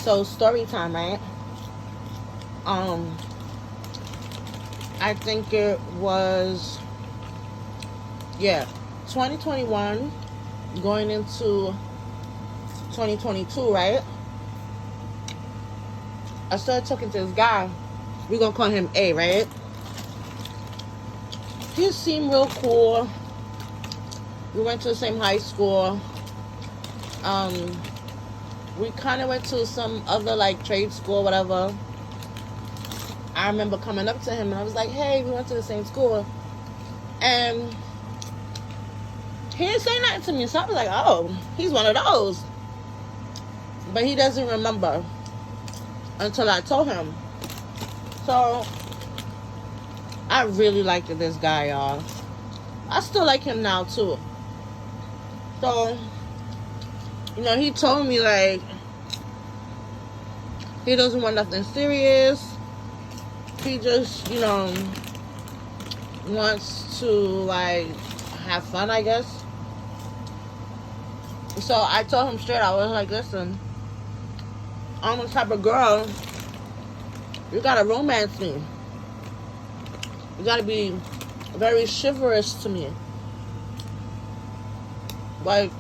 So story time, right? I think it was, yeah, 2021 going into 2022, right? I started talking to this guy. We're gonna call him A, right? He seemed real cool. We went to the same high school. We kind of went to some other like trade school, whatever. I remember coming up to him and I was like, hey, we went to the same school. And he didn't say nothing to me. So I was like, oh, he's one of those. But he doesn't remember until I told him. So I really liked this guy, y'all. I still like him now too. So, you know, he told me like he doesn't want nothing serious. He just, you know, wants to like have fun, I guess. So I told him straight, I was like, listen, I'm the type of girl, you gotta romance me. You gotta be very chivalrous to me. Like,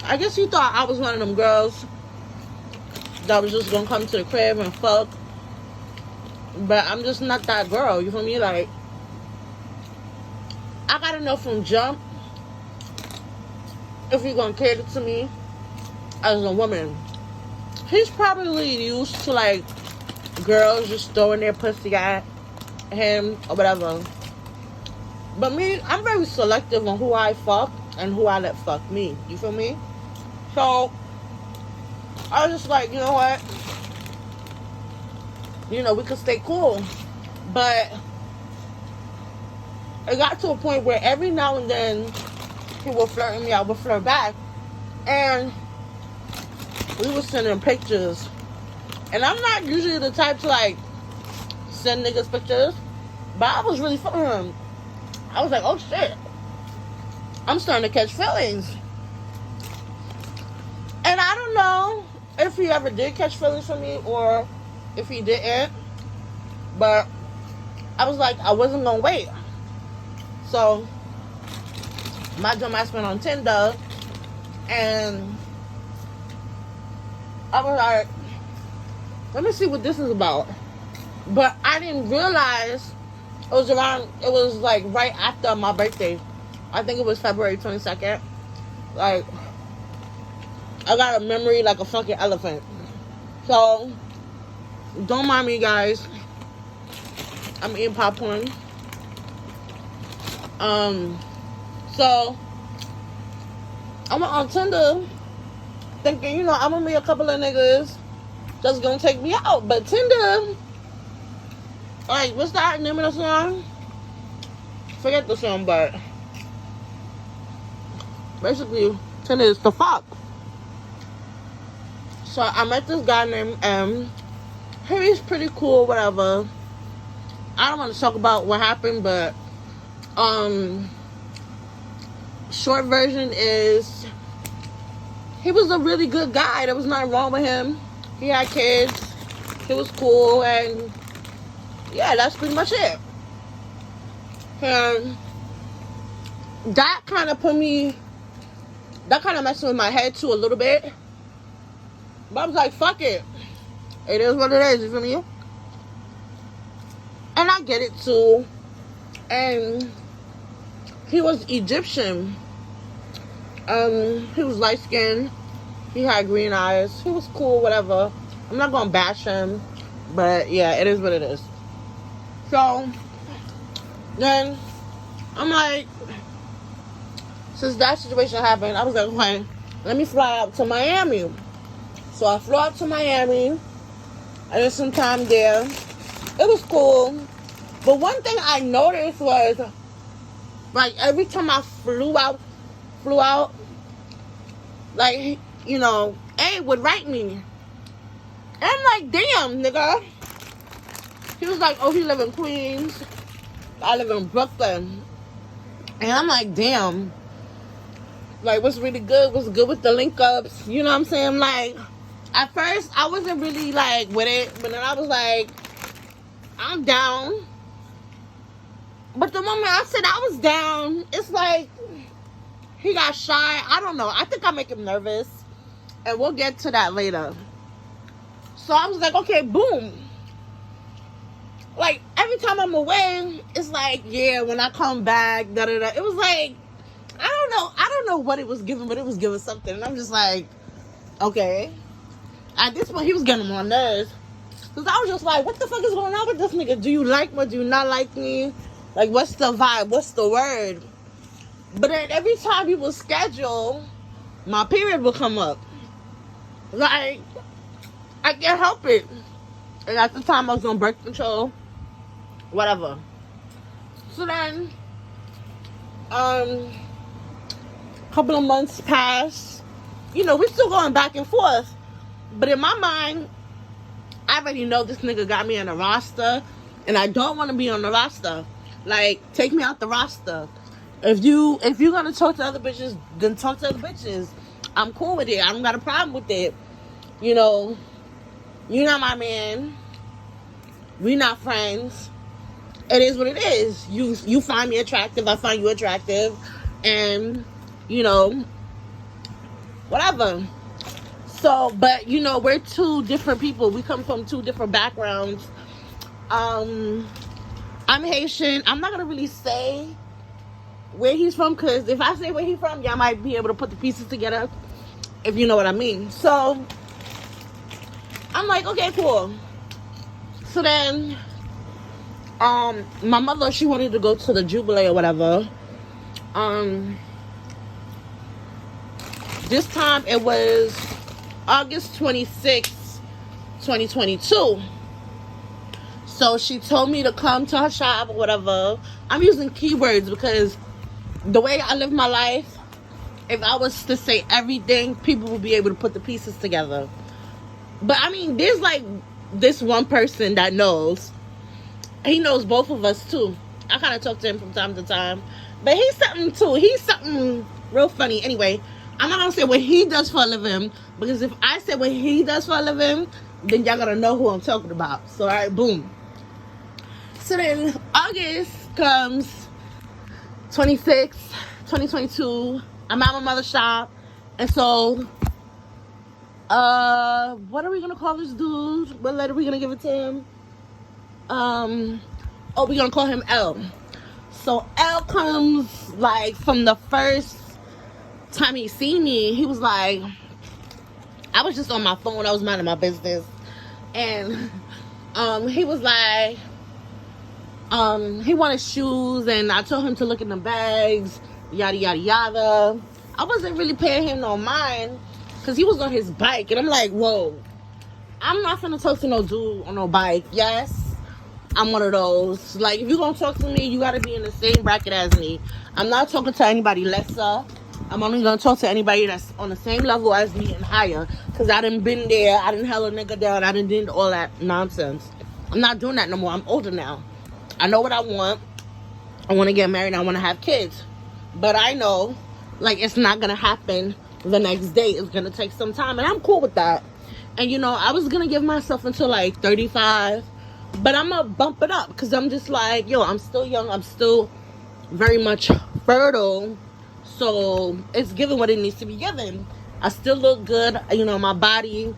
I guess he thought I was one of them girls that was just gonna come to the crib and fuck. But I'm just not that girl, you feel me? Like, I gotta know from jump if you're gonna cater to me as a woman. He's probably used to like girls just throwing their pussy at him or whatever. But me, I'm very selective on who I fuck and who I let fuck me. You feel me? So I was just like, you know what? You know, we could stay cool. But it got to a point where every now and then he would flirt me, I would flirt back. And we were sending pictures. And I'm not usually the type to like send niggas pictures. But I was really feeling him. I was like, oh shit. I'm starting to catch feelings. And I don't know if he ever did catch feelings for me or if he didn't. But I was like, I wasn't gonna wait. So my dumb ass went on Tinder and I was like, let me see what this is about. But I didn't realize it was like right after my birthday. I think it was February 22nd. Like, I got a memory like a fucking elephant. So, don't mind me, guys. I'm eating popcorn. So, I went on Tinder thinking, you know, I'm gonna meet a couple of niggas that's gonna take me out. But Tinder, like, what's that name of the song? Forget the song, but basically, Tinder is the fuck. So I met this guy named M. He's pretty cool, whatever. I don't want to talk about what happened, but short version is he was a really good guy. There was nothing wrong with him. He had kids. He was cool, and yeah, that's pretty much it. And that kind of messed with my head too a little bit. But I was like, fuck it. It is what it is, you feel me? And I get it too. And he was Egyptian. He was light skinned. He had green eyes. He was cool, whatever. I'm not gonna bash him. But yeah, it is what it is. So then I'm like, since that situation happened, I was like, okay, let me fly out to Miami. So I flew out to Miami. I did some time there. It was cool. But one thing I noticed was, like, every time I flew out, like, you know, A would write me. And I'm like, damn, nigga. He was like, oh, he live in Queens. I live in Brooklyn. And I'm like, damn. Like, what's really good, what's good with the link ups, you know what I'm saying? Like, at first, I wasn't really, like, with it, but then I was like, I'm down. But the moment I said I was down, it's like, he got shy. I don't know. I think I make him nervous, and we'll get to that later. So I was like, okay, boom. Like, every time I'm away, it's like, yeah, when I come back, da-da-da. It was like, I don't know what it was giving, but it was giving something. And I'm just like, okay. At this point, he was getting on my nerves. Because I was just like, what the fuck is going on with this nigga? Do you like me? Do you not like me? Like, what's the vibe? What's the word? But then every time he was scheduled, my period would come up. Like, I can't help it. And at the time, I was on birth control. Whatever. So then, couple of months passed. You know, we're still going back and forth. But in my mind, I already know this nigga got me on the roster. And I don't want to be on the roster. Like, take me out the roster. If you're gonna talk to other bitches, then talk to other bitches. I'm cool with it. I don't got a problem with it. You know, you're not my man. We're not friends. It is what it is. You find me attractive. I find you attractive. And, you know, whatever. So, but, you know, we're two different people. We come from two different backgrounds. I'm Haitian. I'm not going to really say where he's from, because if I say where he's from, y'all might be able to put the pieces together, if you know what I mean. So, I'm like, okay, cool. So then, my mother, she wanted to go to the Jubilee or whatever. This time it was August 26th, 2022. So she told me to come to her shop or whatever. I'm using keywords because the way I live my life, if I was to say everything, people would be able to put the pieces together. But I mean, there's like this one person that knows. He knows both of us too. I kind of talk to him from time to time. But he's something too. He's something real funny. Anyway, I'm not going to say what he does for a living. Because if I say what he does for a living, then y'all going to know who I'm talking about. So, alright, boom. So then, August comes, 26, 2022. I'm at my mother's shop. And so, what are we going to call this dude? What letter are we going to give it to him? We're gonna call him L. So L comes, like, from the first time he seen me, he was like, I was just on my phone, I was minding my business, and he was like, he wanted shoes, and I told him to look in the bags, yada yada yada. I wasn't really paying him no mind, because he was on his bike, and I'm like, whoa, I'm not finna talk to no dude on no bike. Yes, I'm one of those. Like, if you're gonna talk to me, you gotta be in the same bracket as me. I'm not talking to anybody lesser. I'm only gonna talk to anybody that's on the same level as me and higher. Because I done been there. I done held a nigga down. I done did all that nonsense. I'm not doing that no more. I'm older now. I know what I want. I want to get married. I want to have kids. But I know, like, it's not gonna happen the next day. It's gonna take some time. And I'm cool with that. And, you know, I was gonna give myself until, like, 35. But I'm going to bump it up because I'm just like, yo, I'm still young. I'm still very much fertile. So it's given what it needs to be given. I still look good. You know, my body,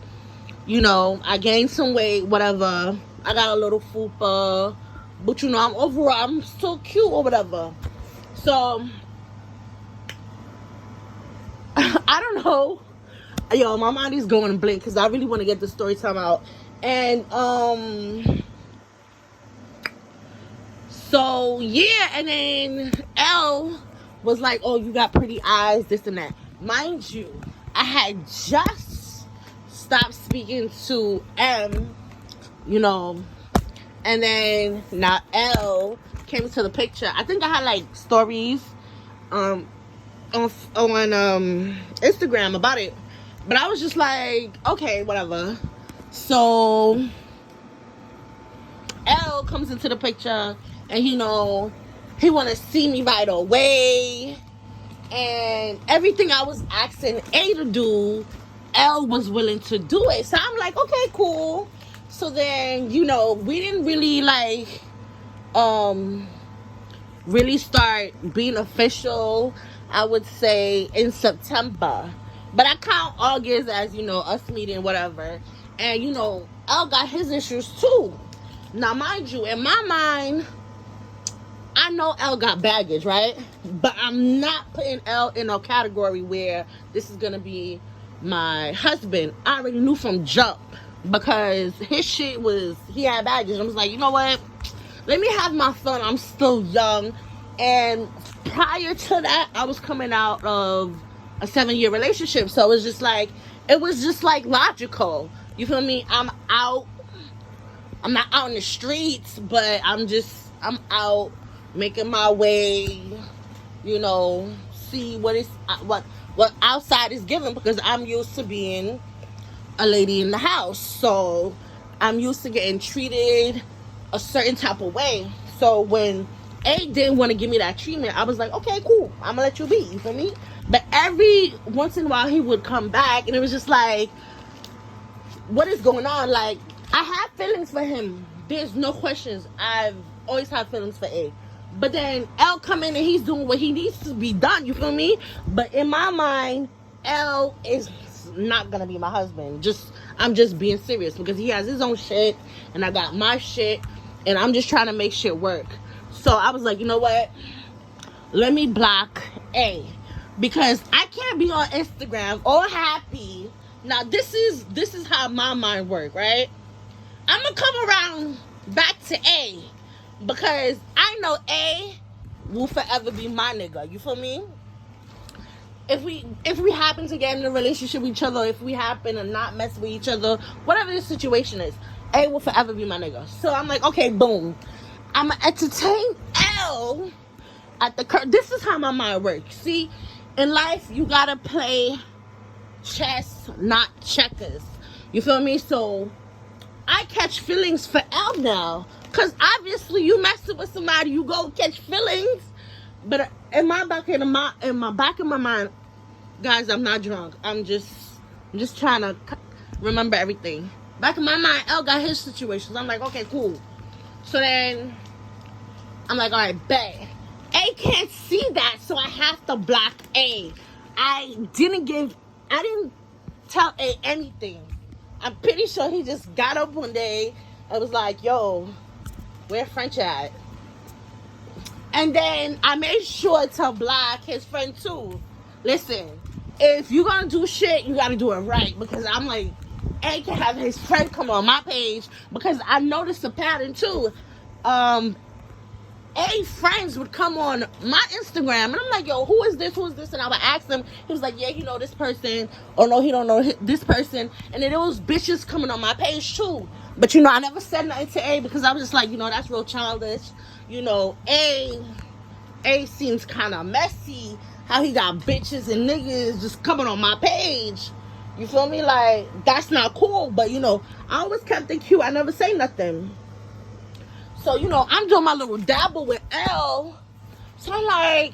you know, I gained some weight, whatever. I got a little fupa. But, you know, I'm still cute or whatever. So, I don't know. Yo, my mind is going blank because I really want to get the story time out. And, so, yeah, and then L was like, oh, you got pretty eyes, this and that. Mind you, I had just stopped speaking to M, you know, and then now L came into the picture. I think I had, like, stories on Instagram about it. But I was just like, okay, whatever. So, L comes into the picture. And, you know, he want to see me right away. And everything I was asking A to do, L was willing to do it. So I'm like, okay, cool. So then, you know, we didn't really like really start being official, I would say, in September. But I count August as, you know, us meeting, whatever. And, you know, L got his issues too. Now, mind you, in my mind, I know L got baggage, right? But I'm not putting L in a category where this is going to be my husband. I already knew from jump because his shit was, he had baggage. I was like, you know what? Let me have my fun. I'm still young. And prior to that, I was coming out of a 7-year relationship. So it was just like logical. You feel me? I'm not out in the streets, but I'm out making my way, you know, see what outside is giving, because I'm used to being a lady in the house. So I'm used to getting treated a certain type of way. So when A didn't want to give me that treatment, I was like, okay, cool, I'm gonna let you be, you feel me? But every once in a while he would come back, and it was just like, what is going on? Like, I have feelings for him, there's no questions. I've always had feelings for A. But then L come in and he's doing what he needs to be done, you feel me? But in my mind, L is not gonna be my husband. I'm just being serious, because he has his own shit and I got my shit, and I'm just trying to make shit work. So I was like, you know what? Let me block A, because I can't be on Instagram all happy. Now this is how my mind works, right? I'm gonna come around back to A, because I know A will forever be my nigga. You feel me? If we happen to get in a relationship with each other, if we happen to not mess with each other, whatever the situation is, A will forever be my nigga. So I'm like, okay, boom. I'm gonna entertain L at the this is how my mind works. See, in life you gotta play chess, not checkers. You feel me? So I catch feelings for L now, because obviously you messing with somebody, you go catch feelings. But in my back of my mind, guys, I'm not drunk. I'm just trying to remember everything. Back in my mind, L got his situations. I'm like, okay, cool. So then I'm like, all right, bet. A can't see that, so I have to block A. I didn't tell A anything. I'm pretty sure he just got up one day and was like, yo, where French at? And then I made sure to block his friend too. Listen, if you're gonna do shit, you gotta do it right. Because I'm like, A can have his friend come on my page, because I noticed a pattern too. A friends would come on my Instagram, and I'm like, yo, who is this? And I would ask him. He was like, yeah, he know this person. Or no, he don't know this person. And then there was bitches coming on my page too. But, you know, I never said nothing to A, because I was just like, you know, that's real childish. You know, A seems kind of messy. How he got bitches and niggas just coming on my page. You feel me? Like, that's not cool. But, you know, I always kept it cute. I never say nothing. So, you know, I'm doing my little dabble with L. So I'm like,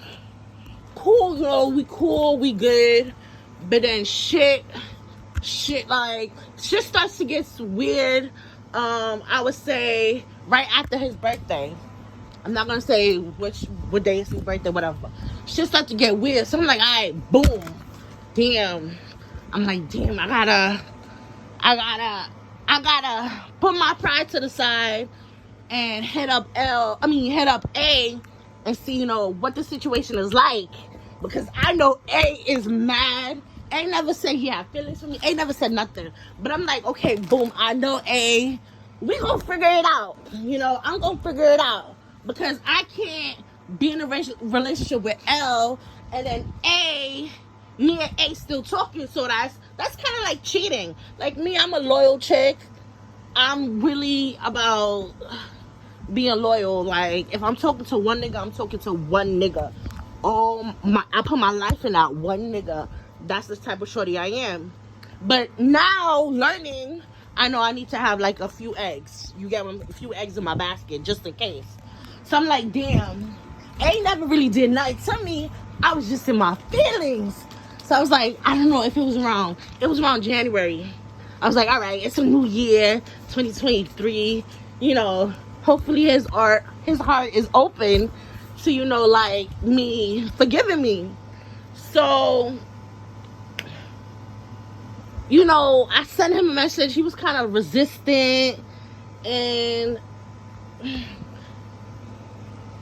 cool, you know, we cool, we good. But then shit starts to get weird. I would say right after his birthday. I'm not gonna say what day is his birthday, whatever. Shit starts to get weird. So I'm like, all right, boom. Damn. I'm like, damn, I gotta put my pride to the side and head up A and see, you know, what the situation is like. Because I know A is mad. A never said he had feelings for me. A never said nothing. But I'm like, okay, boom, I know A. We gonna figure it out. You know, I'm gonna figure it out. Because I can't be in a relationship with L and then me and A still talking. So that's kind of like cheating. Like me, I'm a loyal chick. I'm really about being loyal. Like, if I'm talking to one nigga, I'm talking to one nigga. I put my life in that one nigga. That's the type of shorty I am. But now, learning, I know I need to have like a few eggs. You get a few eggs in my basket, just in case. So I'm like, damn, A never really did nothing to me, I was just in my feelings. So I was like, I don't know if it was around. It was around January. I was like, all right, it's a new year, 2023. You know, hopefully his heart is open to, you know, like me forgiving me. So, you know, I sent him a message. He was kind of resistant. And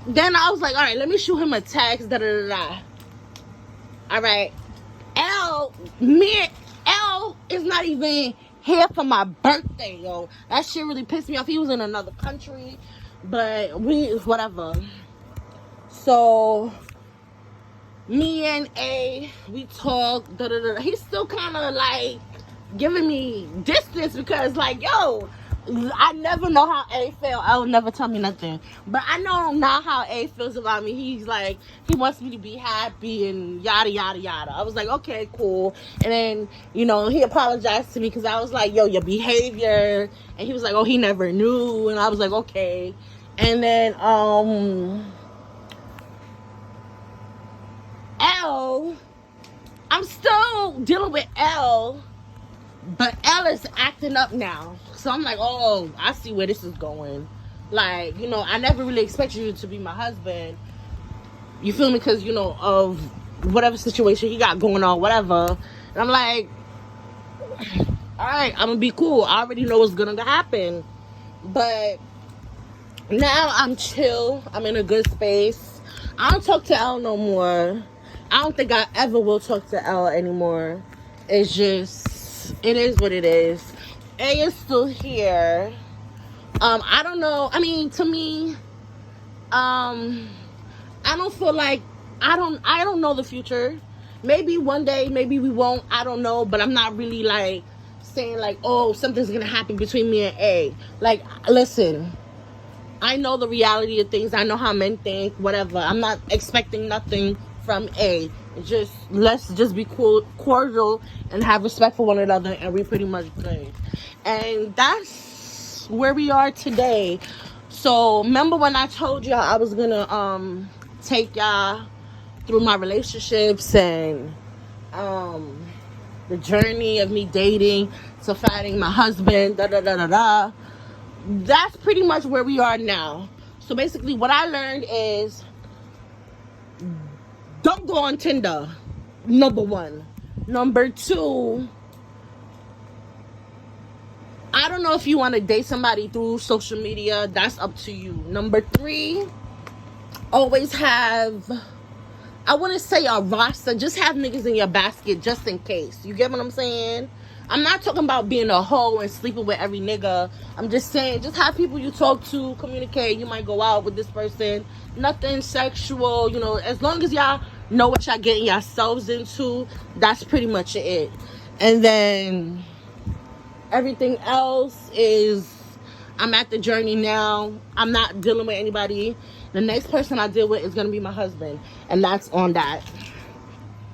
then I was like, all right, let me shoot him a text. Da da da da. All right. L is not even here for my birthday, yo. That shit really pissed me off. He was in another country. But whatever. So, me and A, we talked. Da da da. He's still kind of like giving me distance because, like, yo, I never know how A felt. L never tell me nothing. But I know now how A feels about me. He's like, he wants me to be happy and yada, yada, yada. I was like, okay, cool. And then, you know, he apologized to me because I was like, yo, your behavior. And he was like, oh, he never knew. And I was like, okay. And then, L, I'm still dealing with L. But L is acting up now. So I'm like, oh, I see where this is going. Like, you know, I never really expected you to be my husband. You feel me? Because, you know, of whatever situation he got going on, whatever. And I'm like, all right, I'm going to be cool. I already know what's going to happen. But now I'm chill. I'm in a good space. I don't talk to L no more. I don't think I ever will talk to L anymore. It's just... it is what it is. A is still here. I don't know. I mean, to me, I don't feel like I don't know the future. Maybe one day, maybe we won't. I don't know. But I'm not really like saying like, oh, something's gonna happen between me and A. Like, listen, I know the reality of things. I know how men think. Whatever. I'm not expecting nothing from A. Let's just be cool, cordial, and have respect for one another, and we pretty much good. And that's where we are today. So remember when I told y'all I was gonna take y'all through my relationships and the journey of me dating to finding my husband, da da da da da. That's pretty much where we are now. So basically, what I learned is, don't go on Tinder, number one. Number two, I don't know if you want to date somebody through social media. That's up to you. Number three, always have, I wouldn't say a roster. Just have niggas in your basket just in case. You get what I'm saying? I'm not talking about being a hoe and sleeping with every nigga. I'm just saying, just have people you talk to, communicate. You might go out with this person. Nothing sexual, you know. As long as y'all know what y'all getting yourselves into, that's pretty much it. And then everything else is, I'm at the journey now. I'm not dealing with anybody. The next person I deal with is going to be my husband. And that's on that.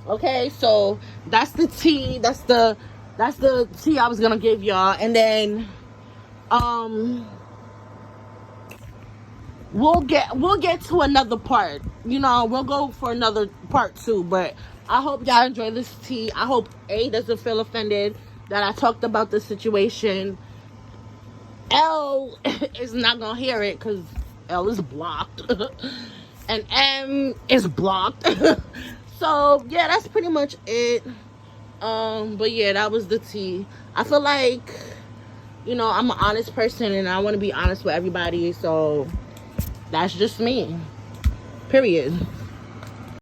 Okay, so that's the tea. That's the tea I was going to give y'all. And then we'll get to another part. You know, we'll go for another part too. But I hope y'all enjoy this tea. I hope A doesn't feel offended that I talked about the situation. L is not gonna hear it because L is blocked. And M is blocked. So yeah, that's pretty much it. But yeah, that was the tea. I feel like, you know, I'm an honest person and I want to be honest with everybody. So that's just me. Period.